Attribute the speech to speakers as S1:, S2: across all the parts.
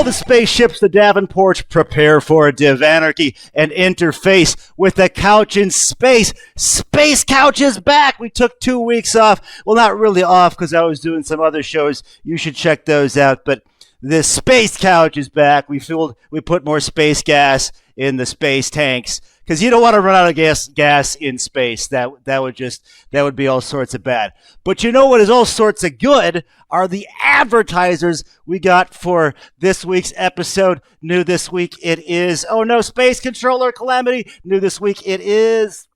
S1: all the spaceships, the Davenports, prepare for a div anarchy and interface with the couch in space. Space Couch is back. We took 2 weeks off. Well, not really off because I was doing some other shows. You should check those out. But the Space Couch is back. We put more space gas in the space tanks because you don't want to run out of gas in space. That would be all sorts of bad. But you know what is all sorts of good are the advertisers we got for this week's episode. New this week it is, oh no, Space Controller Calamity. New this week it is,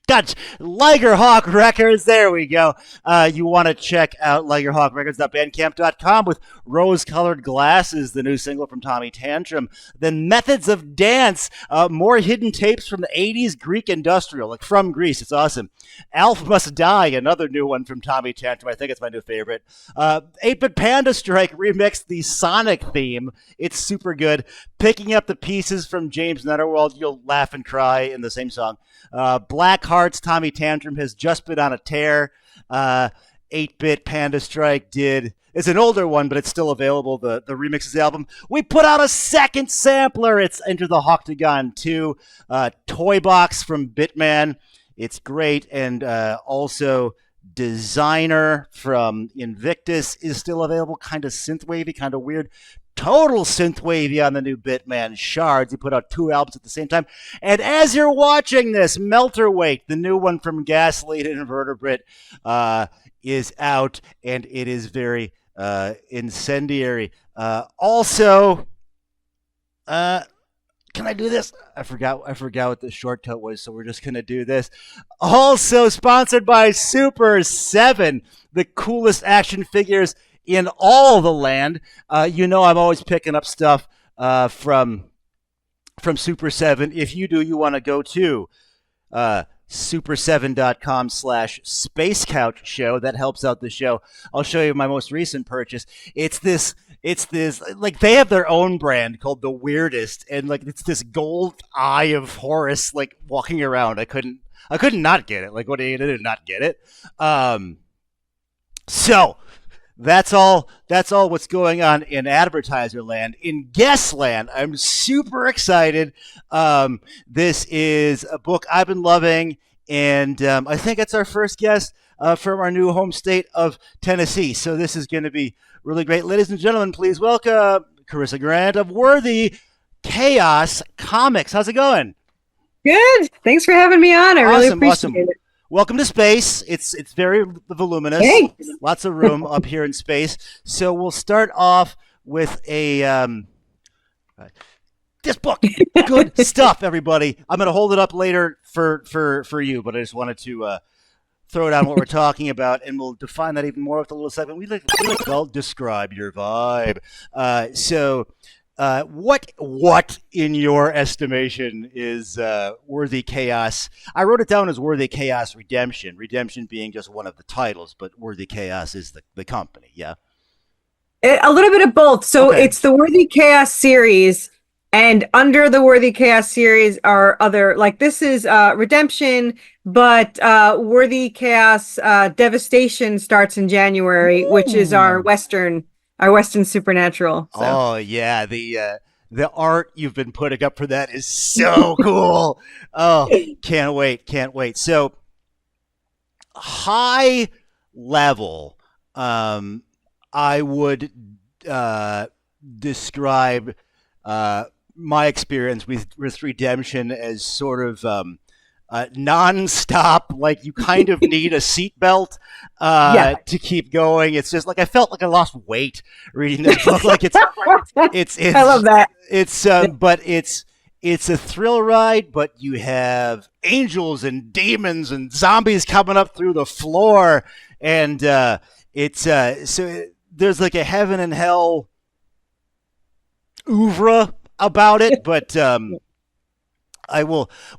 S1: Dutch Ligerhawk Records. There we go. You want to check out ligerhawkrecords.bandcamp.com with Rose-Colored Glasses, the new single from Tommy Tantrum. Then Methods of Dance, more hidden tapes from the 80s Greek industrial, like from Greece. It's awesome. Alf Must Die, another new one from Tommy Tantrum. I think it's my new favorite. 8-Bit Panda Strike remixed the Sonic theme. It's super good. Picking Up the Pieces from James Netherworld. You'll laugh and cry in the same song. Black Hearts, Tommy Tantrum has just been on a tear. 8-Bit Panda Strike it's an older one, but it's still available, the remixes album. We put out a second sampler. It's Enter the Octagon 2, Toy Box from Bitman. It's great. And also Designer from Invictus is still available. Kind of synthwavy, kind of weird. Total synthwavy on the new Bitman Shards. He put out 2 albums at the same time. And as you're watching this, Melterweight, the new one from Gaslight and Invertebrate, is out, and it is very incendiary. Also, can I do this? I forgot what the shortcut was, so we're just gonna do this. Also sponsored by Super 7, the coolest action figures in all the land. You know I'm always picking up stuff from Super 7. If you do, you want to go to super7.com/spacecouchshow. That helps out the show. I'll show you my most recent purchase. It's this like they have their own brand called The Weirdest, and like it's this gold eye of Horus like walking around. I couldn't not get it. Like, what are you gonna do? Not get it? So that's all what's going on in advertiser land. In guest land, I'm super excited. This is a book I've been loving, and I think it's our first guest from our new home state of Tennessee. So this is going to be really great. Ladies and gentlemen, please welcome Corissa Grant of WORHTY Chaos Comics. How's it going?
S2: Good. Thanks for having me on. I really appreciate it.
S1: Welcome to space. It's very voluminous.
S2: Thanks.
S1: Lots of room up here in space. So we'll start off with a this book. Good stuff, everybody. I'm going to hold it up later for you, but I just wanted to throw down what we're talking about, and we'll define that even more with a little segment. We like to describe your vibe. What in your estimation is WORHTY Chaos? I wrote it down as WORHTY Chaos Redemption. Redemption being just one of the titles, but WORHTY Chaos is the company. Yeah,
S2: a little bit of both. So okay. It's the WORHTY Chaos series, and under the WORHTY Chaos series are other, like this is Redemption, but WORHTY Chaos Devastation starts in January, which is our Western supernatural. So.
S1: Oh yeah, the art you've been putting up for that is so cool. Oh, can't wait. So high level, I would describe my experience with Redemption as sort of non-stop, like you kind of need a seatbelt to keep going. It's just like I felt like I lost weight reading this book. Like it's
S2: I love that.
S1: But it's a thrill ride, but you have angels and demons and zombies coming up through the floor, and there's like a heaven and hell oeuvre about it, but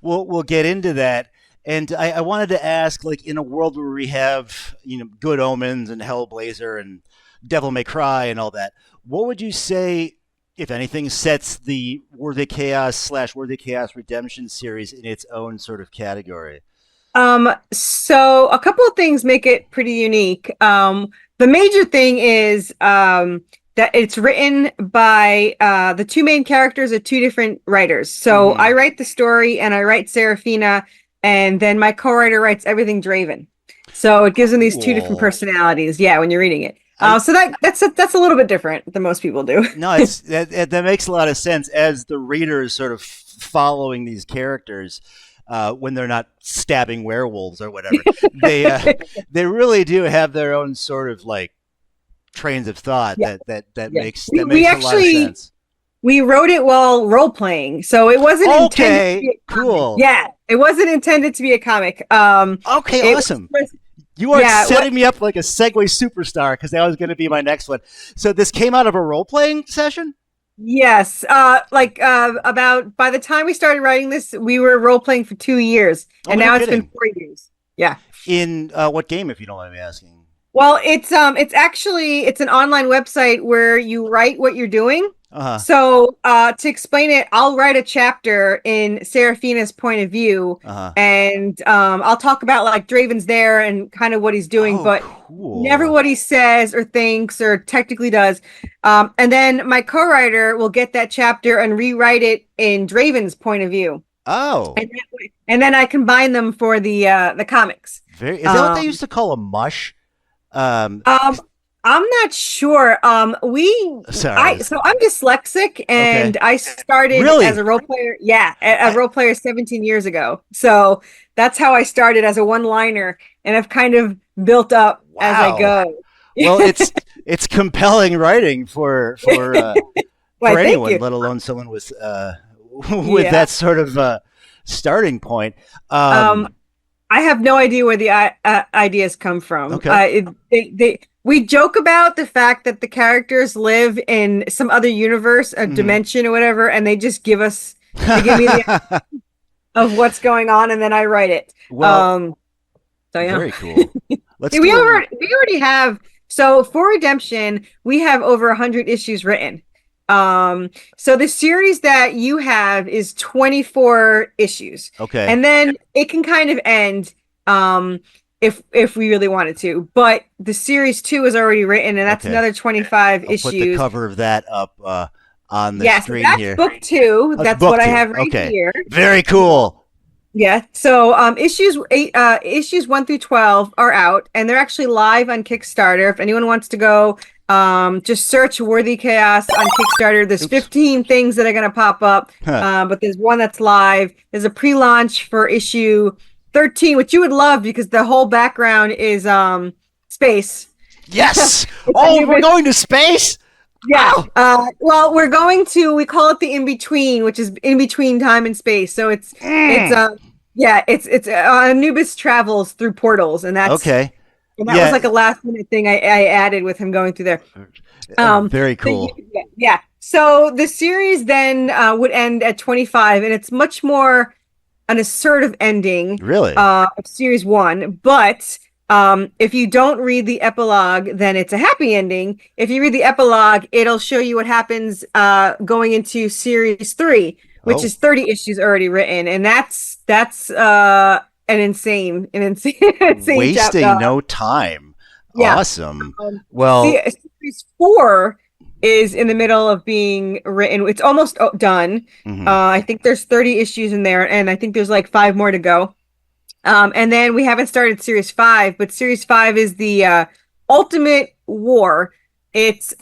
S1: we'll get into that. And I wanted to ask, like, in a world where we have, Good Omens and Hellblazer and Devil May Cry and all that, what would you say, if anything, sets the WORHTY Chaos / WORHTY Chaos Redemption series in its own sort of category?
S2: So a couple of things make it pretty unique. The major thing is that it's written by the two main characters are two different writers. So I write the story and I write Serafina, and then my co-writer writes everything Draven. So it gives them these two different personalities. Yeah, when you're reading it. So that's a little bit different than most people do.
S1: No, that makes a lot of sense as the reader is sort of following these characters when they're not stabbing werewolves or whatever. They really do have their own sort of like trains of thought that makes a lot of sense.
S2: We wrote it while role playing, so it wasn't intended to be a comic.
S1: Cool.
S2: Yeah, it wasn't intended to be a comic.
S1: Okay, awesome. You are setting me up like a Segway superstar because that was going to be my next one. So this came out of a role-playing session?
S2: Yes. About by the time we started writing this, we were role-playing for 2 years. And now it's been 4 years. Yeah.
S1: In what game, if you don't mind me asking?
S2: Well, it's an online website where you write what you're doing. So to explain it, I'll write a chapter in Serafina's point of view, and I'll talk about like Draven's there and kind of what he's doing, but never what he says or thinks or technically does. And then my co-writer will get that chapter and rewrite it in Draven's point of view.
S1: Oh,
S2: and then I combine them for the comics.
S1: Is that what they used to call a mush?
S2: I'm not sure. So I'm dyslexic, and I started as a role player. Yeah, a role player 17 years ago. So that's how I started, as a one-liner, and I've kind of built up as I go.
S1: Well, it's compelling writing for anyone, let alone someone with that sort of starting point.
S2: I have no idea where the ideas come from. Okay. We joke about the fact that the characters live in some other universe, a dimension or whatever, and they just give me the of what's going on, and then I write it.
S1: Well, very cool.
S2: We already have. So for Redemption, we have over 100 issues written. So the series that you have is 24 issues.
S1: Okay.
S2: And then it can kind of end if we really wanted to. But the series 2 is already written, and that's another 25 issues.
S1: Put the cover of that up on the screen here.
S2: Book 2. That's
S1: book
S2: what
S1: 2.
S2: I have right here.
S1: Very cool.
S2: Yeah. So issues 1 through 12 are out, and they're actually live on Kickstarter. If anyone wants to go, just search Worthy Chaos on Kickstarter. There's 15 things that are going to pop up, but there's one that's live. There's a pre-launch for issue 13, which you would love because the whole background is space.
S1: Yes. We're going to space?
S2: Yeah. Well, we call it the in-between, which is in between time and space. So it's Anubis travels through portals, and that's okay. And that was like a last minute thing I added with him going through there.
S1: Very cool.
S2: So the series then would end at 25, and it's much more an assertive ending.
S1: Really?
S2: Of series 1, but if you don't read the epilogue, then it's a happy ending. If you read the epilogue, it'll show you what happens going into series 3, which is 30 issues already written, and that's an insane
S1: wasting
S2: chapter.
S1: No time.
S2: Yeah.
S1: Awesome.
S2: Series 4 is in the middle of being written. It's almost done. I think there's 30 issues in there, and I think there's like 5 more to go. And then we haven't started series 5, but series 5 is the ultimate war. It's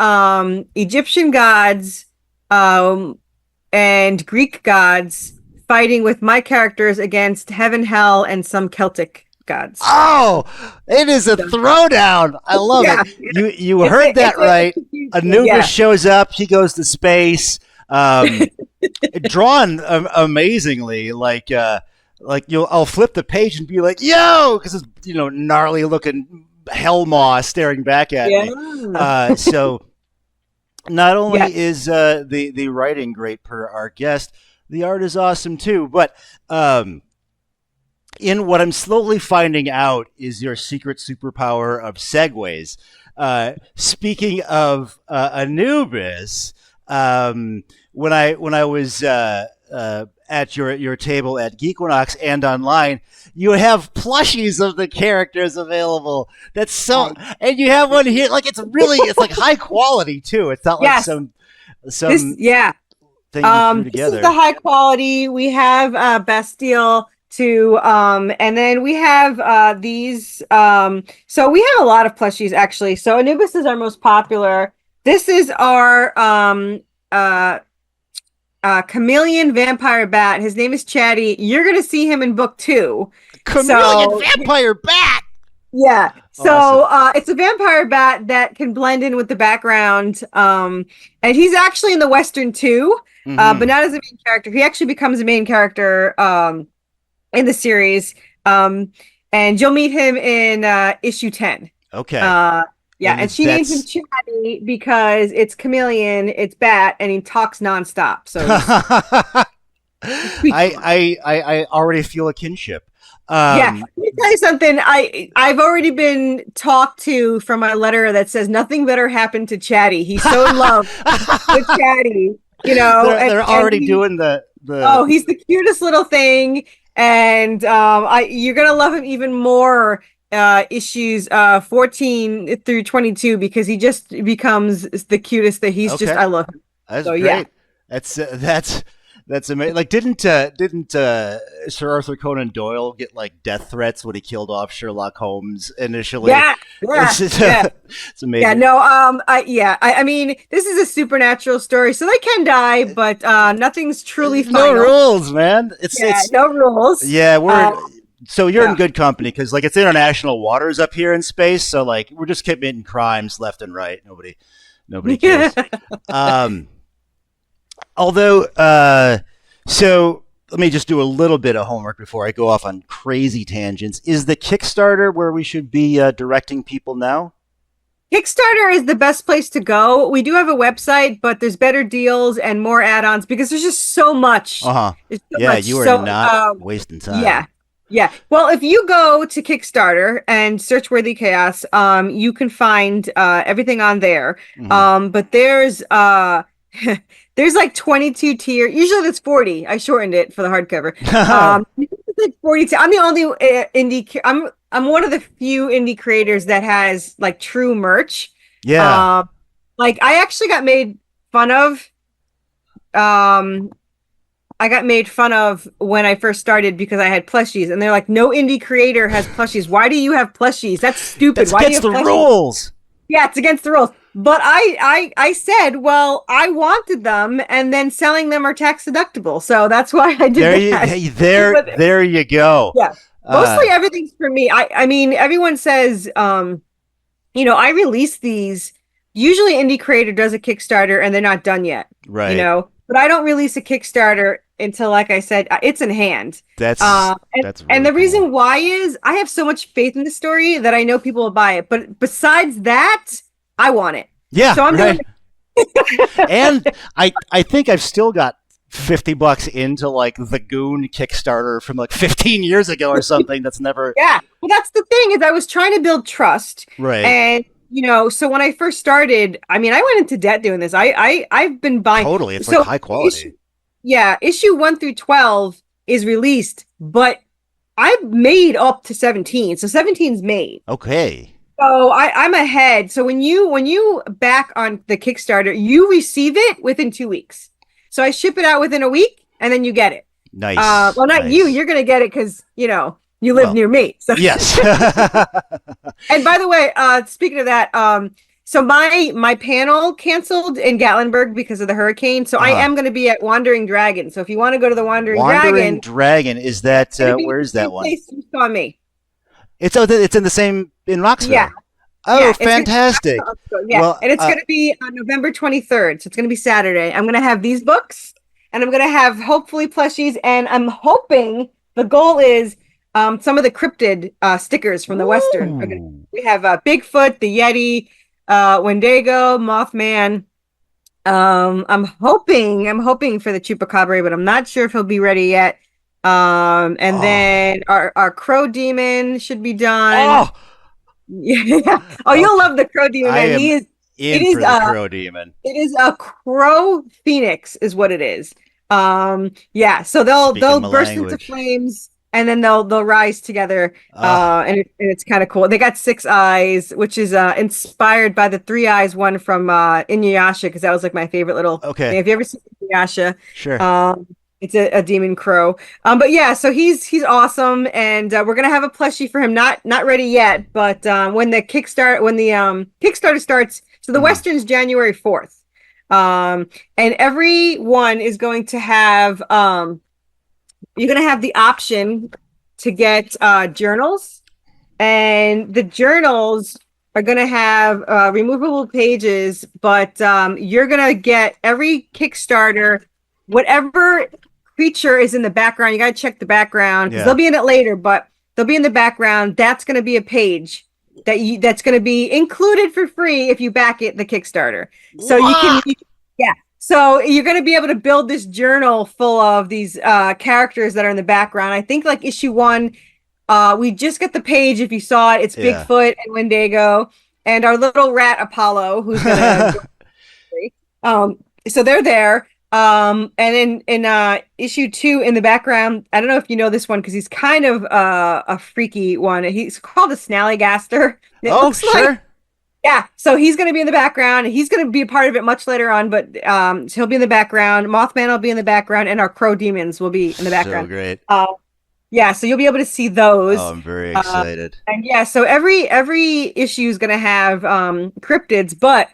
S2: Egyptian gods and Greek gods fighting with my characters against heaven, hell, and some Celtic gods.
S1: Oh, it is a throwdown. I love it. You heard that right. Anubis shows up. He goes to space. Drawn amazingly, I'll flip the page and be like, "Yo," because it's gnarly looking hell maw staring back at me. So not only is the writing great per our guest, the art is awesome too. But in what I'm slowly finding out is your secret superpower of segues. Speaking of Anubis, when I was at your table at Geekwinox and online, you have plushies of the characters available. That's so, and you have one here. Like it's like high quality too. It's not like some thing you threw together.
S2: This is the high quality. We have Bastille too, and then we have these. So we have a lot of plushies actually. So Anubis is our most popular. This is our chameleon vampire bat. His name is Chatty. You're gonna see him in book 2.
S1: Chameleon vampire bat.
S2: Yeah. So
S1: Awesome.
S2: it's a vampire bat that can blend in with the background. And he's actually in the Western too, but not as a main character. He actually becomes a main character in the series. And you'll meet him in issue 10.
S1: Okay.
S2: Yeah, and she names him Chatty because it's chameleon, it's bat, and he talks nonstop. So
S1: I already feel a kinship.
S2: Yeah, let me tell you something. I've already been talked to from a letter that says nothing better happened to Chatty. He's so in love with Chatty. You know,
S1: they're already doing the.
S2: Oh, he's the cutest little thing, and you're gonna love him even more. Issues 14 through 22 because he just becomes the cutest. That he's just I love him.
S1: That's great. Yeah. That's amazing. Like, didn't Sir Arthur Conan Doyle get like death threats when he killed off Sherlock Holmes initially?
S2: Yeah.
S1: It's amazing.
S2: Yeah, no, I mean, this is a supernatural story, so they can die, but nothing's truly final.
S1: No rules, man. It's
S2: no rules.
S1: Yeah, so you're in good company because like it's international waters up here in space, so like we're just committing crimes left and right. Nobody cares. Although, so let me just do a little bit of homework before I go off on crazy tangents. Is the Kickstarter where we should be directing people now?
S2: Kickstarter is the best place to go. We do have a website, but there's better deals and more add-ons because there's just so much.
S1: You are not wasting time.
S2: Yeah. Well, if you go to Kickstarter and search Worthy Chaos, you can find everything on there. But there's there's like 22 tier. Usually that's 40. I shortened it for the hardcover. It's like 42. I'm the only indie. I'm one of the few indie creators that has like true merch.
S1: Yeah.
S2: Like I actually got made fun of. I got made fun of when I first started because I had plushies, and they're like, "No indie creator has plushies. Why do you have plushies? That's stupid.
S1: That's
S2: Why
S1: against
S2: do you have
S1: the
S2: plushies?"
S1: rules.
S2: Yeah, it's against the rules. But I said, well, I wanted them, and then selling them are tax deductible, so that's why I did that.
S1: There you go.
S2: Yeah, mostly everything's for me. I mean, everyone says, I release these. Usually, indie creator does a Kickstarter, and they're not done yet.
S1: Right.
S2: But I don't release a Kickstarter until, like I said, it's in hand.
S1: That's
S2: and the reason why is I have so much faith in the story that I know people will buy it. But besides that, I want it.
S1: Yeah.
S2: So I'm doing
S1: it. And I think I've still got $50 into like the Goon Kickstarter from like 15 years ago or something. That's never.
S2: Yeah. Well, that's the thing is I was trying to build trust.
S1: Right.
S2: And so when I first started, I mean, I went into debt doing this. I've been buying.
S1: Totally. It's like high quality.
S2: Issue 1 through 12 is released, but I've made up to 17. So 17's made.
S1: Okay.
S2: So I'm ahead. So when you back on the Kickstarter, you receive it within 2 weeks. So I ship it out within a week and then you get it.
S1: Nice.
S2: Well, not
S1: nice.
S2: you. You're going to get it because, you live near me. So.
S1: Yes.
S2: And by the way, speaking of that, so my panel canceled in Gatlinburg because of the hurricane. So I am going to be at Wandering Dragon. So if you want to go to the Wandering
S1: Dragon, is that where is that one?
S2: Place you saw me.
S1: It's in the same in Roxville.
S2: Yeah.
S1: Oh,
S2: yeah,
S1: fantastic.
S2: Yeah.
S1: Well,
S2: and it's going to be on November 23rd. So it's going to be Saturday. I'm going to have these books and I'm going to have hopefully plushies. And I'm hoping the goal is some of the cryptid stickers from the Western. We have Bigfoot, the Yeti, Wendigo, Mothman. I'm hoping for the Chupacabra, but I'm not sure if he'll be ready yet. Then our Crow Demon should be done. Yeah. Oh, you'll love the Crow Demon. Man.
S1: It is the Crow Demon.
S2: It is a Crow Phoenix, is what it is. Yeah, so
S1: Speaking
S2: they'll
S1: my
S2: burst into
S1: language.
S2: flames and then they'll rise together.
S1: Oh,
S2: And it's kind of cool. They got six eyes, which is inspired by the three eyes one from Inuyasha, because that was like my favorite little thing.
S1: okay.
S2: Have you ever seen Inuyasha?
S1: Sure.
S2: Um, it's a demon crow. But yeah, so he's awesome, and we're gonna have a plushie for him. Not ready yet, but when the Kickstarter starts, so the
S1: Mhm.
S2: Western's January 4th. And every one is going to have you're going to have the option to get journals, and the journals are going to have removable pages, but you're going to get every Kickstarter, whatever creature is in the background. You got to check the background because
S1: Yeah.
S2: they'll be in it later, but they'll be in the background. That's going to be a page that's going to be included for free if you back it the Kickstarter. So
S1: Wow.
S2: yeah. So you're going to be able to build this journal full of these characters that are in the background. I think like issue 1, we just got the page. If you saw it, it's
S1: Yeah.
S2: Bigfoot and Wendigo and our little rat Apollo, who's going to so they're there. And in issue 2 in the background, I don't know if you know this one because he's kind of a freaky one. He's called a Snallygaster. It
S1: Oh,
S2: looks like,
S1: sure.
S2: yeah, so he's going to be in the background. He's going to be a part of it much later on, but so he'll be in the background. Mothman will be in the background, and our crow demons will be in the
S1: So
S2: background.
S1: great.
S2: Yeah, so you'll be able to see those.
S1: Oh, I'm very excited.
S2: And yeah, so every issue is going to have cryptids, but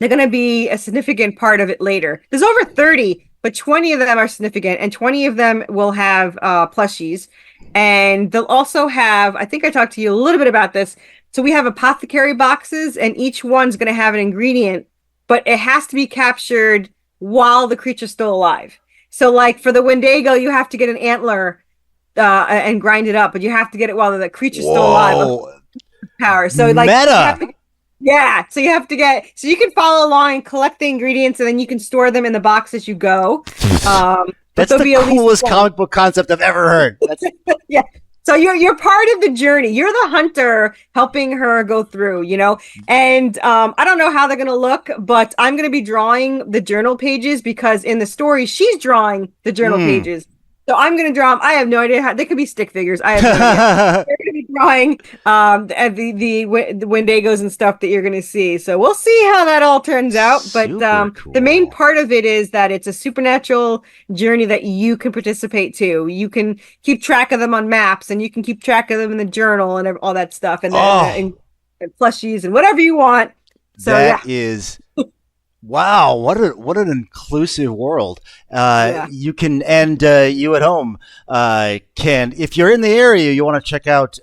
S2: they're going to be a significant part of it later. There's over 30, but 20 of them are significant, and 20 of them will have plushies. And they'll also have, I think I talked to you a little bit about this. So we have apothecary boxes, and each one's going to have an ingredient, but it has to be captured while the creature's still alive. So like for the Wendigo, you have to get an antler and grind it up, but you have to get it while the creature's still alive.
S1: Whoa.
S2: Power. So like
S1: Meta.
S2: yeah, so you can follow along and collect the ingredients, and then you can store them in the box as you go.
S1: That's the coolest comic book concept I've ever heard. That's
S2: yeah. So you're part of the journey. You're the hunter helping her go through, And I don't know how they're gonna look, but I'm gonna be drawing the journal pages because in the story she's drawing the journal pages. So I'm going to draw them. I have no idea how they could be stick figures. I have no idea. They're going to be drawing the Wendigos and stuff that you're going to see. So we'll see how that all turns out. But
S1: cool.
S2: The main part of it is that it's a supernatural journey that you can participate to. You can keep track of them on maps, and you can keep track of them in the journal and all that stuff, and then and plushies and whatever you want. So
S1: that is. Wow, what an inclusive world. You can, and you at home can, if you're in the area, you want to check out,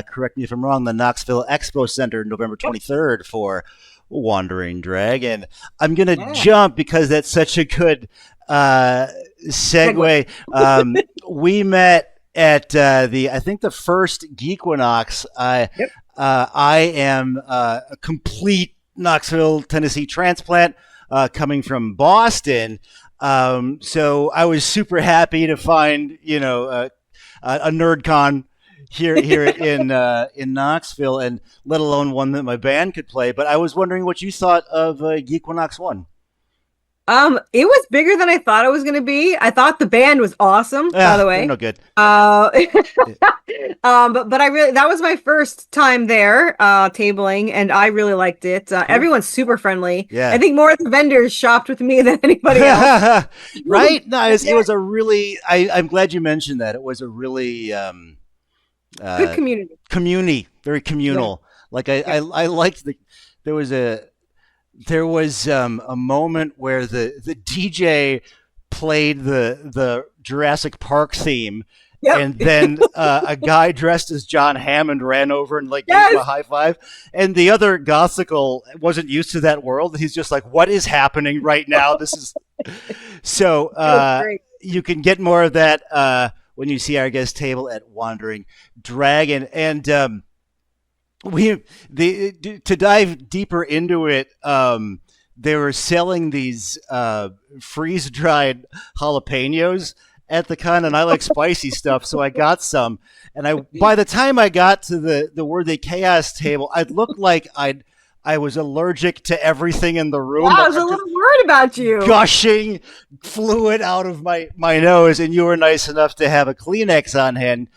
S1: correct me if I'm wrong, the Knoxville Expo Center, November 23rd for Wandering Dragon. I'm going to jump because that's such a good segue. We met at I think the first Geekwinox. I am a complete Knoxville, Tennessee transplant. Coming from Boston, so I was super happy to find a NerdCon here in Knoxville, and let alone one that my band could play. But I was wondering what you thought of Geekwinox 1.
S2: It was bigger than I thought it was going to be. I thought the band was awesome, by the way.
S1: No good.
S2: But that was my first time there, tabling, and I really liked it. Cool. Everyone's super friendly.
S1: Yeah.
S2: I think more of the vendors shopped with me than anybody else.
S1: Right? No, it was a really, I'm glad you mentioned that. It was a really,
S2: good
S1: community, very communal. Yeah. Like I liked there was a moment where the DJ played the Jurassic Park theme, and then a guy dressed as John Hammond ran over and gave him a high five, and the other Gothical wasn't used to that world. He's just like, "What is happening right now? This is..." So you can get more of that when you see our guest table at Wandering Dragon, and to dive deeper into it, they were selling these freeze-dried jalapenos at the con, and I like spicy stuff, so I got some. And by the time I got to the Worthy Chaos table, I'd looked like I'd I was allergic to everything in the room.
S2: Yeah, I was a little worried about you.
S1: Gushing fluid out of my nose, and you were nice enough to have a Kleenex on hand,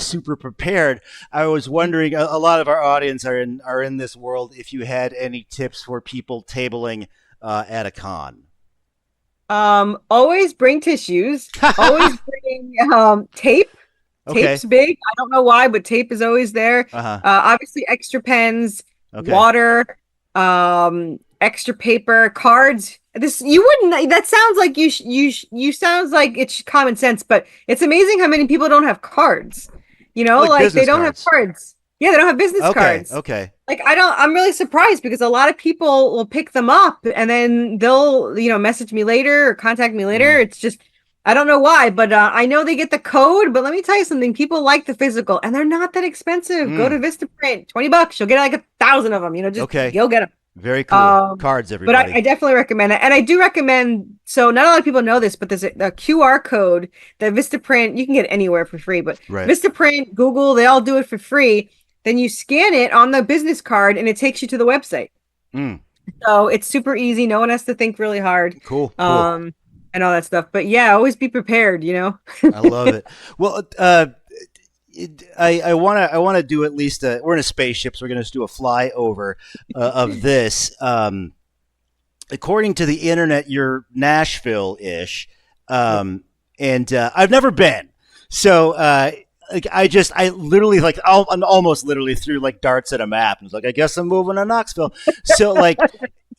S1: super prepared. I was wondering, a lot of our audience are in this world, if you had any tips for people tabling at a con.
S2: Always bring tissues. Always bring tape.
S1: Okay.
S2: Tape's big. I don't know why, but tape is always there. Obviously, extra pens, water, extra paper, cards. This you wouldn't. That sounds like you sounds like it's common sense, but it's amazing how many people don't have cards. You know, like they don't have cards. Yeah, they don't have business cards.
S1: Okay.
S2: Like I'm really surprised because a lot of people will pick them up and then they'll, message me later or contact me later. It's just, I don't know why, but I know they get the code, but let me tell you something. People like the physical and they're not that expensive. Go to Vistaprint, $20. You'll get like 1,000 of them, you'll get them.
S1: Very cool. Cards, everybody.
S2: But I definitely recommend it. And I do recommend, so not a lot of people know this, but there's a QR code that Vistaprint, you can get anywhere for free, but Vistaprint, Google, they all do it for free. Then you scan it on the business card and it takes you to the website. So it's super easy. No one has to think really hard.
S1: Cool.
S2: And all that stuff. But yeah, always be prepared,
S1: I love it. Well, I want to do at least we're in a spaceship, so we're going to do a flyover of this. According to the internet, you're Nashville-ish. And I've never been. So, I literally almost literally threw like darts at a map and was like, I guess I'm moving to Knoxville. So like,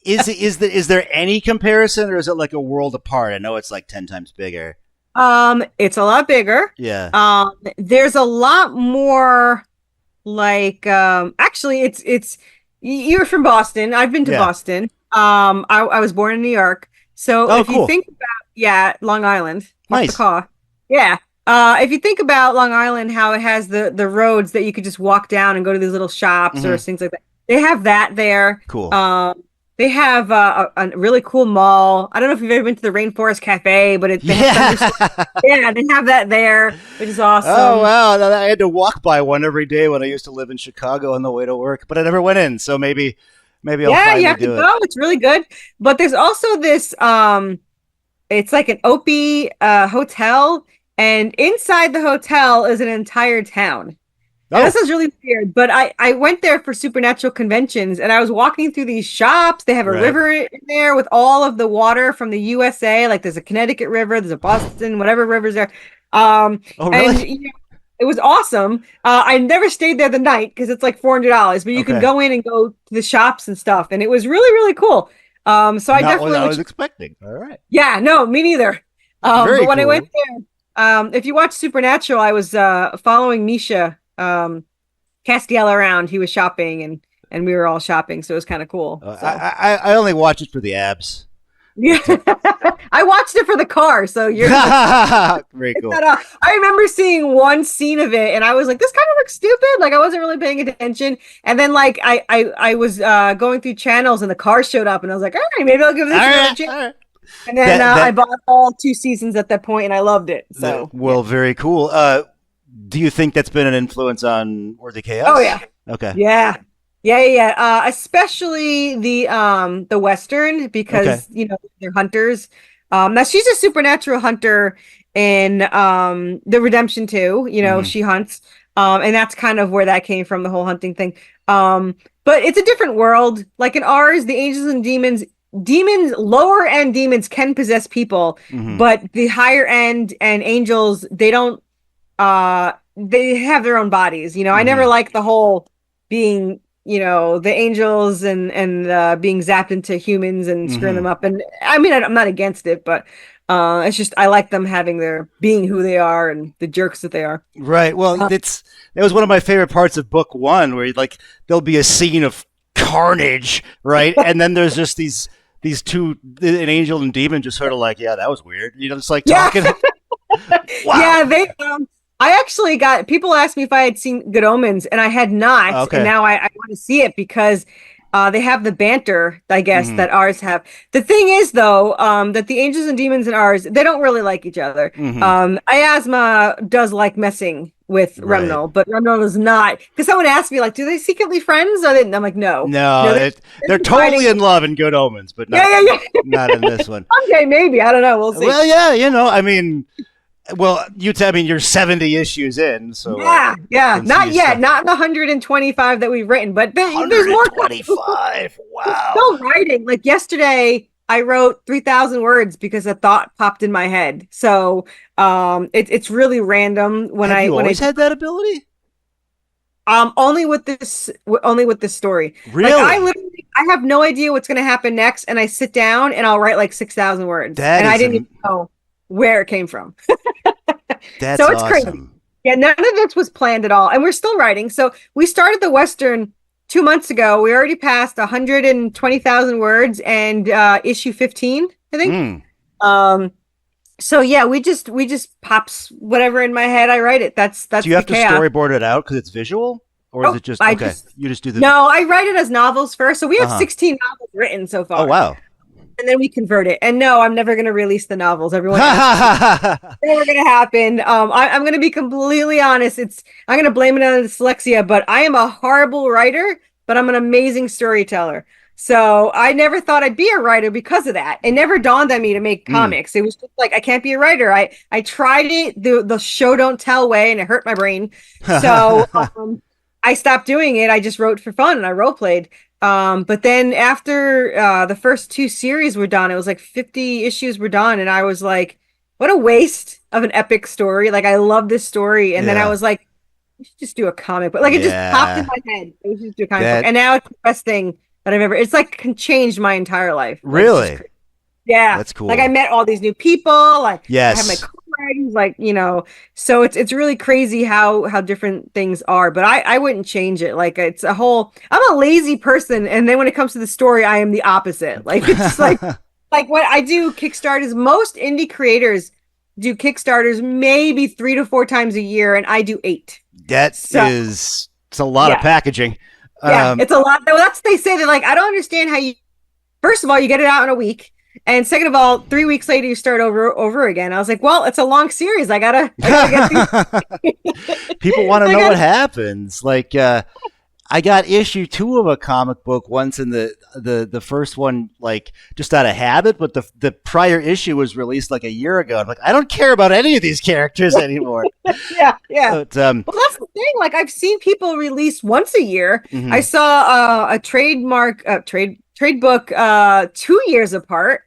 S1: is there any comparison, or is it like a world apart? I know it's like 10 times bigger.
S2: It's a lot bigger.
S1: Yeah.
S2: There's a lot more like, actually it's, you're from Boston. I've been to Boston. I was born in New York. So if you think about, Long Island,
S1: nice.
S2: Yeah. If you think about Long Island, how it has the roads that you could just walk down and go to these little shops or things like that. They have that there.
S1: Cool.
S2: They have a really cool mall. I don't know if you've ever been to the Rainforest Cafe, but they have that there, which is awesome.
S1: Oh, wow. I had to walk by one every day when I used to live in Chicago on the way to work, but I never went in. So maybe I'll finally do it.
S2: It's really good. But there's also this, it's like an Opie hotel. And inside the hotel is an entire town. Oh. This is really weird, but I went there for supernatural conventions, and I was walking through these shops. They have a river in there with all of the water from the USA. Like there's a Connecticut River, there's a Boston, whatever rivers there.
S1: Oh, really?
S2: And it was awesome. I never stayed there the night because it's like $400, but you can go in and go to the shops and stuff, and it was really, really cool. So I definitely
S1: what I was expecting. All right.
S2: Yeah, no, me neither. But when I went there. If you watch Supernatural, I was following Misha Castiel around. He was shopping and we were all shopping, so it was kind of cool. So.
S1: I only watch it for the abs.
S2: Yeah, I watched it for the car. So you're
S1: very cool.
S2: I remember seeing one scene of it, and I was like, "This kind of looks stupid." Like I wasn't really paying attention, and then like I was going through channels, and the car showed up, and I was like, "All right, maybe I'll give this a chance." Right. And then I bought all 2 seasons at that point, and I loved it. So
S1: very cool. Do you think that's been an influence on Worthy Chaos?
S2: Oh yeah.
S1: Okay.
S2: Yeah. Especially the Western, because they're hunters. Now she's a supernatural hunter in the Redemption 2. She hunts, and that's kind of where that came from, the whole hunting thing. But it's a different world. Like in ours, the angels and demons, lower end demons can possess people, but the higher end and angels, they don't. They have their own bodies. I never liked the whole being. The angels and being zapped into humans and screwing them up. And I mean, I'm not against it, but it's just I like them having their being who they are and the jerks that they are.
S1: Right. Well, that was one of my favorite parts of book 1, where there'll be a scene of carnage, right? And then there's just these two, an angel and demon, just sort of like, yeah, that was weird. Just like talking. Wow.
S2: Yeah, I actually got people asked me if I had seen Good Omens, and I had not. Okay. And now I want to see it because they have the banter, I guess, that ours have. The thing is, though, that the angels and demons in ours, they don't really like each other. Iasma does like messing with
S1: Right.
S2: Remnal, but Remnal is not, because someone asked me like, do they secretly friends? Or they, I'm like, no.
S1: No, they're totally in love in Good Omens, but not, not in this one.
S2: Okay, maybe. I don't know. We'll see.
S1: Well, yeah, you know, I mean, well, you're 70 issues in, so
S2: yeah. Not yet. Not the 125 that we've written, but there's more.
S1: 125. Wow.
S2: Still writing. Like yesterday, I wrote 3,000 words because a thought popped in my head. So it's really random when
S1: Have you
S2: when
S1: always had that ability?
S2: Only with this story.
S1: Really?
S2: Like I have no idea what's going to happen next, and I sit down and I'll write like 6,000 words, and I didn't even know where it came from.
S1: That's
S2: so it's
S1: awesome.
S2: crazy. Yeah, none of this was planned at all, and we're still writing. So we started the Western 2 months ago. We already passed 120,000 words and issue 15, I think. So yeah, we just pops whatever in my head. I write it. That's. Do
S1: you have to storyboard it out because it's visual, or is it just okay? You just do the.
S2: No, I write it as novels first. So we have 16 novels written so far.
S1: Oh wow!
S2: And then we convert it. And no, I'm never going to release the novels. Everyone, never going to happen. I'm going to be completely honest. I'm going to blame it on dyslexia, but I am a horrible writer, but I'm an amazing storyteller. So I never thought I'd be a writer because of that. It never dawned on me to make comics. It was just like, I can't be a writer. I tried it the show don't tell way, and it hurt my brain. So I stopped doing it. I just wrote for fun and I role played. But then after the first 2 series were done, it was like 50 issues were done, and I was like, what a waste of an epic story. Like, I love this story. And then I was like, we should just do a comic book. Like, it just popped in my head. We should just do a comic book. And now it's the best thing that I've ever, it's like changed my entire life.
S1: Really?
S2: Yeah.
S1: That's cool.
S2: Like, I met all these new people. Like,
S1: yes.
S2: I have my co-writers, like, you know, so it's really crazy how different things are, but I wouldn't change it. Like, it's a whole, I'm a lazy person. And then when it comes to the story, I am the opposite. Like, it's like, like what I do Kickstarters, most indie creators do Kickstarters maybe 3 to 4 times a year, and I do 8.
S1: It's a lot of packaging.
S2: Yeah, it's a lot. Well, they say that, like, I don't understand how you, first of all, you get it out in a week. And second of all, 3 weeks later, you start over again. I was like, well, it's a long series. I gotta get these.
S1: People want to know what happens. Like, I got issue 2 of a comic book once, in the first one, like, just out of habit, but the prior issue was released like a year ago. I'm like, I don't care about any of these characters anymore.
S2: Yeah.
S1: But,
S2: well, that's the thing. Like, I've seen people release once a year. I saw a trade book 2 years apart.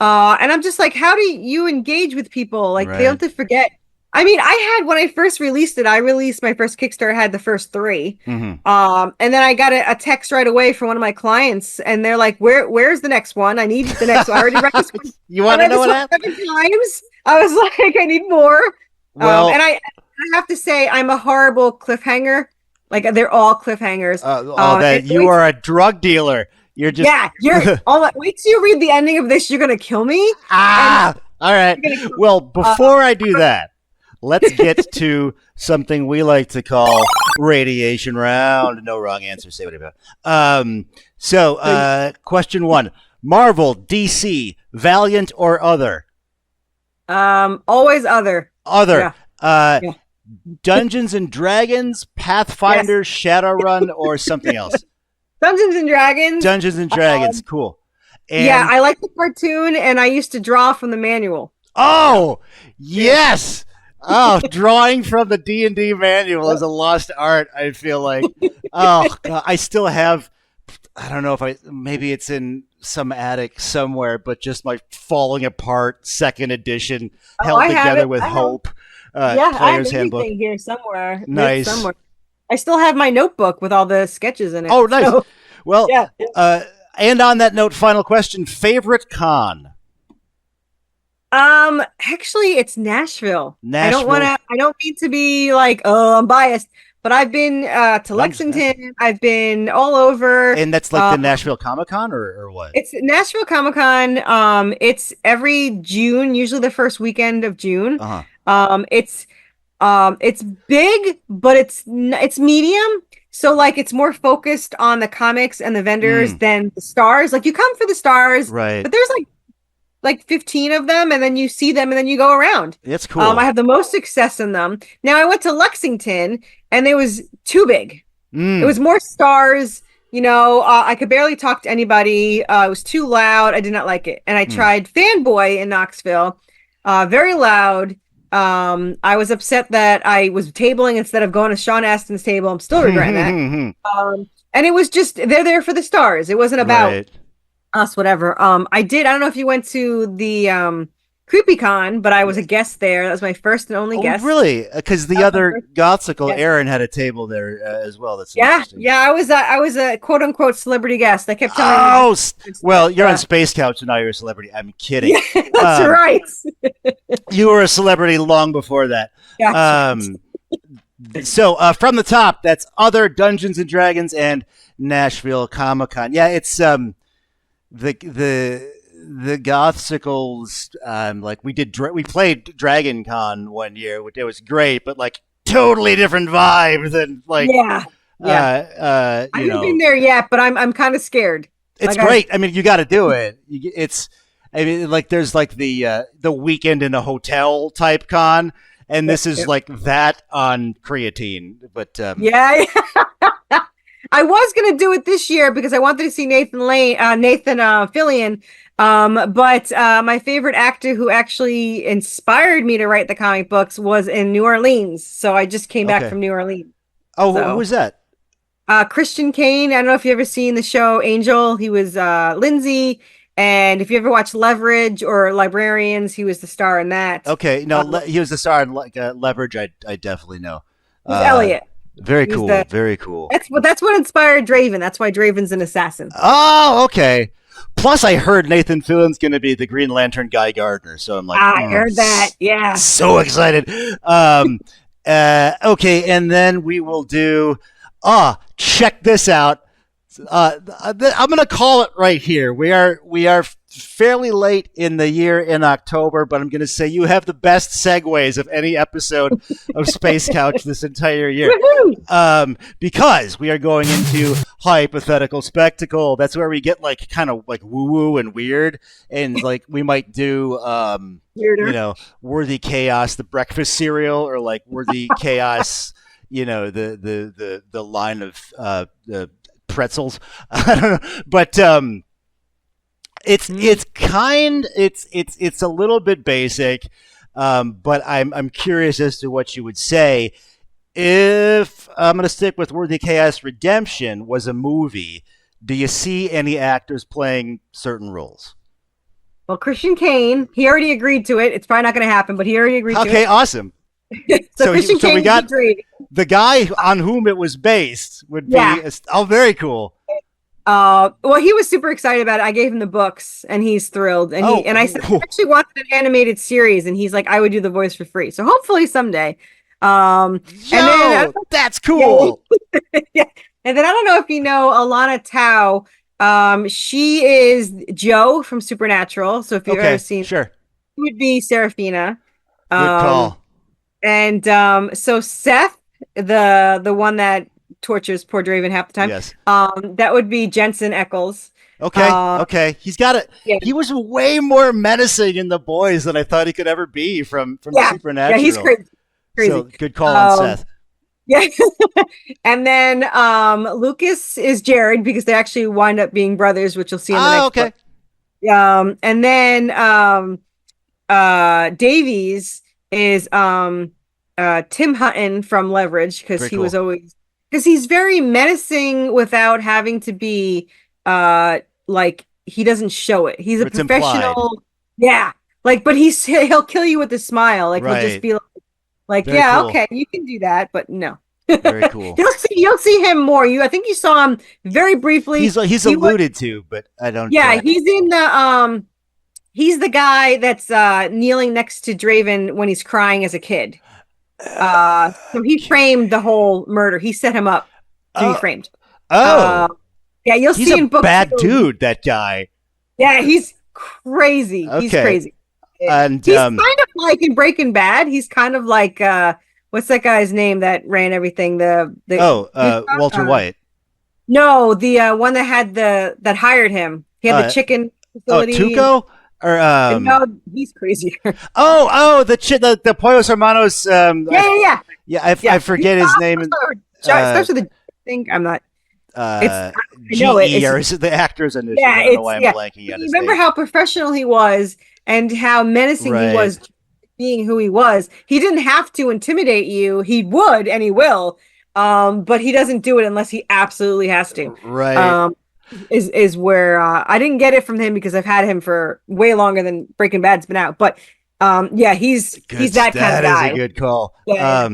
S2: And I'm just like, how do you engage with people? Like, they don't have to forget. I mean, when I first released it, I released my first Kickstarter, had the first 3. And then I got a text right away from one of my clients, and they're like, where's the next one? I need the next one. I already read this one.
S1: You want to know what happened?
S2: 7 times. I was like, I need more. Well, and I have to say, I'm a horrible cliffhanger. Like, they're all cliffhangers.
S1: You are a drug dealer. You're just
S2: wait till you read the ending of this. You're gonna kill me.
S1: All right. Well, before I do that, let's get to something we like to call radiation round. No wrong answer. Say whatever. Question 1: Marvel, DC, Valiant, or other?
S2: Always other.
S1: Other. Yeah. Dungeons and Dragons, Pathfinder, Shadowrun, or something else?
S2: Dungeons and Dragons.
S1: Dungeons and Dragons, cool. And
S2: I like the cartoon, and I used to draw from the manual.
S1: Oh, yes. Oh, drawing from the D&D manual is a lost art, I feel like. Oh, God, I still have, I don't know if maybe it's in some attic somewhere, but just my falling apart 2nd edition held together with hope. Player's handbook
S2: here somewhere.
S1: Nice.
S2: Somewhere. I still have my notebook with all the sketches in it.
S1: Oh, nice.
S2: So,
S1: well, and on that note, final question: favorite con?
S2: Actually, it's Nashville. I don't mean to be like, I'm biased, but I've been to Lexington. I've been all over.
S1: And that's like the Nashville Comic Con, or what? It's
S2: Nashville Comic Con. It's every June, usually the first weekend of June. It's big, but it's medium. So, like, it's more focused on the comics and the vendors than the stars. Like, you come for the stars,
S1: right?
S2: But there's like like 15 of them, and then you see them, and then you go around.
S1: It's cool.
S2: I have the most success in them. Now I went to Lexington, and it was too big. It was more stars. I could barely talk to anybody. It was too loud. I did not like it. And I tried Fanboy in Knoxville. Very loud. I was upset that I was tabling instead of going to Sean Astin's table. I'm still regretting that. And it was just, they're there for the stars. It wasn't about us, whatever. I don't know if you went to the CreepyCon, but I was a guest there. That was my first and only guest.
S1: Really? Because the other Gothsicle, Aaron, had a table there as well. That's interesting.
S2: Yeah. I was a quote unquote celebrity guest. I kept telling
S1: well, you're on Space Couch, and now you're a celebrity. I'm kidding.
S2: Yeah, that's right.
S1: You were a celebrity long before that.
S2: Yeah.
S1: So from the top, that's other Dungeons and Dragons and Nashville Comic-Con. Yeah, it's the Gothsicles. We played Dragon Con one year, which it was great, but like totally different vibe than like
S2: I haven't been there yet, but I'm kind of scared.
S1: It's great. I mean, you got to do it. There's like the weekend in a hotel type con. And this is like that on creatine, but I
S2: was gonna do it this year because I wanted to see Nathan Fillion. But my favorite actor who actually inspired me to write the comic books was in New Orleans, so I just came back from New Orleans.
S1: Oh, who was that?
S2: Christian Kane. I don't know if you ever seen the show Angel. He was Lindsay. And if you ever watch Leverage or Librarians, he was the star in that.
S1: Okay, no, he was the star in Leverage. I definitely know.
S2: He's Elliot.
S1: Very cool. Very cool.
S2: That's what inspired Draven. That's why Draven's an assassin.
S1: Oh, okay. Plus, I heard Nathan Fillion's going to be the Green Lantern Guy Gardner, so I'm like,
S2: I heard that. Yeah.
S1: So excited. Okay, and then we will do. Check this out. I'm going to call it right here. We are fairly late in the year in October, but I'm going to say you have the best segues of any episode of Space Couch this entire year. Because we are going into hypothetical spectacle. That's where we get like kind of like woo-woo and weird, and like we might do Worthy Chaos, the breakfast cereal, or like Worthy Chaos, the line of the pretzels. I don't know, but it's a little bit basic, but I'm curious as to what you would say if I'm going to stick with Worthy Chaos Redemption was a movie. Do you see any actors playing certain roles?
S2: Well, Christian Kane, he already agreed to it. It's probably not going to happen, but he already agreed to it.
S1: Okay, awesome. so we got the guy on whom it was based would be very cool.
S2: Well, he was super excited about it. I gave him the books, and he's thrilled. And I said I actually wanted an animated series, and he's like, I would do the voice for free. So hopefully someday. And then,
S1: that's cool.
S2: Yeah. And then I don't know if you know Alana Tao. She is Jo from Supernatural. So if you've ever seen,
S1: sure,
S2: she would be Serafina.
S1: Good call.
S2: And so Seth, the one that tortures poor Draven half the time.
S1: Yes.
S2: That would be Jensen Ackles.
S1: Okay. He's got it. Yeah. He was way more menacing in The Boys than I thought he could ever be from Supernatural.
S2: Yeah, he's crazy.
S1: So good call on Seth.
S2: Yeah. And then Lucas is Jared because they actually wind up being brothers, which you'll see in the next book. And then Davies is Tim Hutton from Leverage because he's very menacing without having to be like he doesn't show it. He's a professional. Implied. Yeah. Like, but he'll kill you with a smile. Like he'll just be like very cool. Okay, you can do that, but no.
S1: Very cool.
S2: You'll see him more. I think you saw him very briefly.
S1: He's alluded to, but I don't.
S2: Yeah, he's in the he's the guy that's kneeling next to Draven when he's crying as a kid. So he framed the whole murder. He set him up to be framed. Yeah, you'll see in books.
S1: He's a bad dude, that guy.
S2: Yeah, he's crazy. Okay. He's crazy.
S1: And
S2: he's kind of like in Breaking Bad. He's kind of like what's that guy's name that ran everything?
S1: Walter White.
S2: No, the one that hired him. He had the chicken facility.
S1: Tuco? Or
S2: No, he's crazier.
S1: the Pollos Hermanos. I forget his name.
S2: Starts with a. I think I'm not. I know
S1: GE or is it the actor's initials?
S2: Yeah,
S1: I don't know why I'm blanking on his
S2: remember
S1: name.
S2: how professional he was and how menacing he was, being who he was. He didn't have to intimidate you. He would, and he will. But he doesn't do it unless he absolutely has to.
S1: Right.
S2: Is where I didn't get it from him because I've had him for way longer than Breaking Bad's been out. But he's that kind of guy.
S1: That is a good call.
S2: Yeah.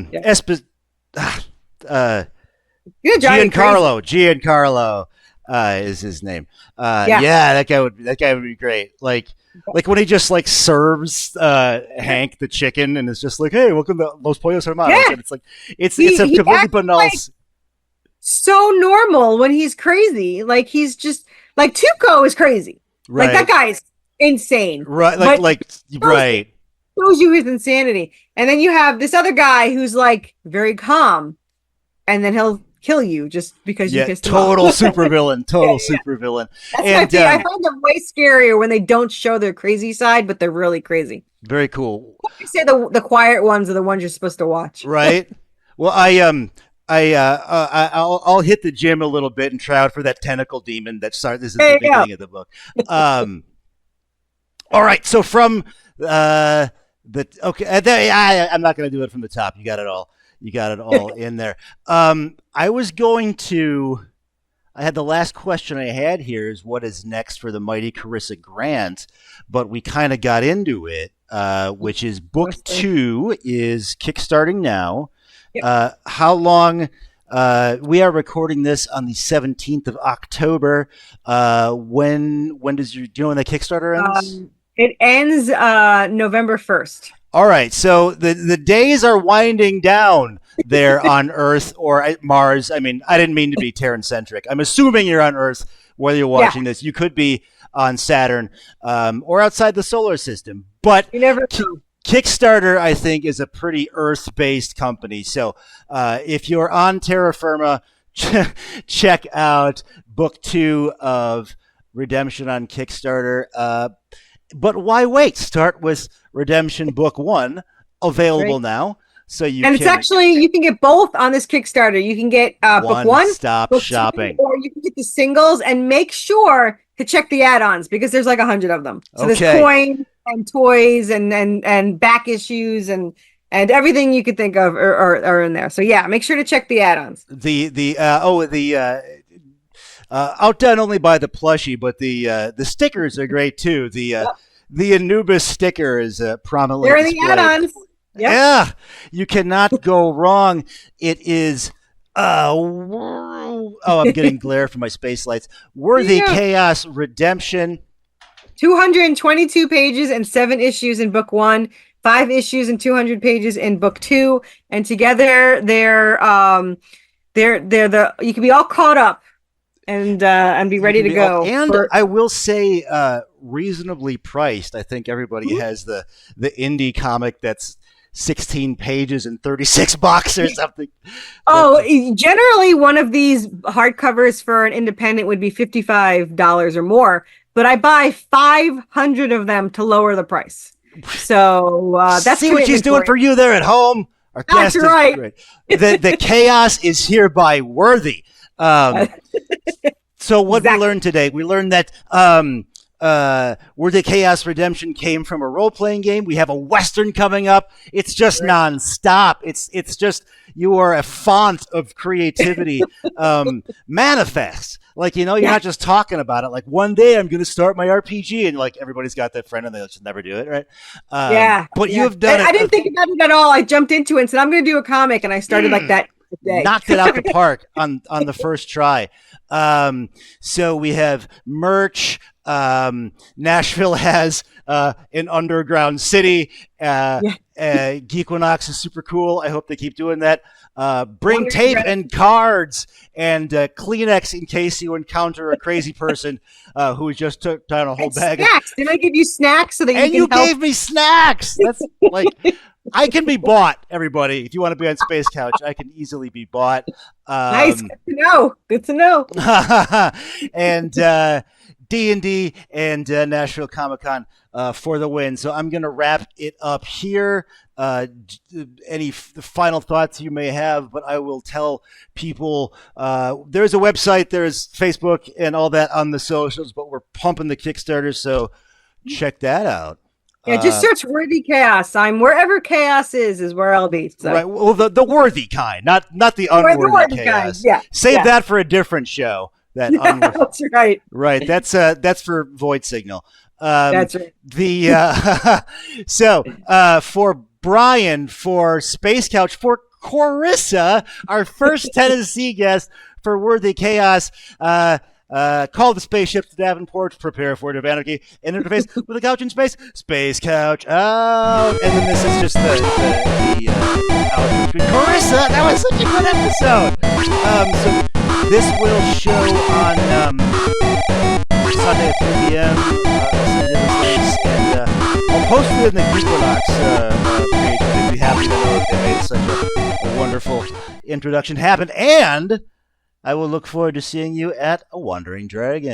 S1: Giancarlo is his name. That guy would be great. Like when he just like serves Hank the chicken and is just like, hey, welcome to Los Pollos Hermanos. Yeah. And it's like it's a completely banal.
S2: Like, so normal when he's crazy. Like he's just like Tuco is crazy. Right. Like that guy's insane.
S1: Right. Right.
S2: Shows you his insanity. And then you have this other guy who's like very calm, and then he'll kill you just because you pissed him off.
S1: Total supervillain. Supervillain.
S2: I find them way scarier when they don't show their crazy side, but they're really crazy.
S1: Very cool.
S2: I say the quiet ones are the ones you're supposed to watch.
S1: Right. Well, I'll hit the gym a little bit and try out for that tentacle demon that starts. This is the beginning of the book. All right. So from I'm not going to do it from the top. You got it all. In there. I had the last question I had here is what is next for the mighty Corissa Grant, but we kind of got into it, which is book 2 is kickstarting now. Yep. How long? We are recording this on the 17th of October. When does do you know when the Kickstarter ends?
S2: It ends November 1st.
S1: All right, so the days are winding down there on Earth or Mars. I mean, I didn't mean to be Terran-centric. I'm assuming you're on Earth, whether you're watching this. You could be on Saturn or outside the solar system. But
S2: you never know.
S1: Kickstarter, I think, is a pretty Earth-based company. So if you're on terra firma, check out book 2 of Redemption on Kickstarter. But why wait? Start with Redemption Book 1, available now. So you
S2: it's actually, you can get both on this Kickstarter. You can get book 1,
S1: stop
S2: book
S1: shopping,
S2: 2, or you can get the singles, and make sure to check the add-ons because there's like 100 of them. So there's coins and toys and back issues and everything you could think of are in there. So yeah, make sure to check the add-ons.
S1: Outdone only by the plushie, but the stickers are great too. The Anubis sticker is prominently
S2: They're in
S1: displayed.
S2: The add-ons. Yep.
S1: Yeah, you cannot go wrong. It is I'm getting glare from my space lights. Worthy Chaos Redemption.
S2: 222 pages and 7 issues in book 1, 5 issues and 200 pages in book 2, and together they're you can be all caught up and be ready to go.
S1: And I will say reasonably priced. I think everybody has the indie comic that's 16 pages and $36 or something.
S2: Generally one of these hardcovers for an independent would be $55 or more, but I buy 500 of them to lower the price. So that's
S1: see what she's doing for you there at home. Our
S2: that's right.
S1: The chaos is hereby worthy. So what we learned today? We learned that Worthy Chaos Redemption came from a role-playing game. We have a Western coming up. It's just nonstop. It's just, you are a font of creativity. Manifest. Like, you're not just talking about it. Like, one day I'm going to start my RPG, and like everybody's got that friend and they just never do it, right? But you've done it.
S2: I didn't think about it at all. I jumped into it and said, I'm going to do a comic, and I started like that today.
S1: Knocked it out the park on the first try. So we have merch. Nashville has an underground city. Geequinox is super cool. I hope they keep doing that. Bring tape and cards and Kleenex in case you encounter a crazy person who just took down a whole bag
S2: of snacks. Didn't I give you snacks so that
S1: you gave me snacks? That's like, I can be bought, everybody. If you want to be on Space Couch, I can easily be bought.
S2: Nice. Good to know. And
S1: D&D and Nashville Comic Con for the win. So I'm going to wrap it up here. Any final thoughts you may have, but I will tell people there's a website, there's Facebook and all that on the socials, but we're pumping the Kickstarter, so check that out.
S2: Yeah, just search Worthy Chaos. I'm wherever chaos is where I'll be. So.
S1: Right. Well, the worthy kind, not the unworthy chaos.
S2: Kind. Yeah.
S1: Save that for a different show. That
S2: that's right.
S1: Right. That's for Void Signal.
S2: That's right.
S1: So for Brian, for Space Couch, for Corissa, our first Tennessee guest for Worthy Chaos. Call the spaceships to Davenport, prepare for it, anarchy, and interface with a couch in space. Space Couch out. And then this is just the out between Corissa. That was such a good episode. So this will show on Sunday at 3 p.m. I'll send you those links, and I'll post it in the Geekonox page. I'd be happy to know that they made such a wonderful introduction happen. And I will look forward to seeing you at A Wandering Dragon.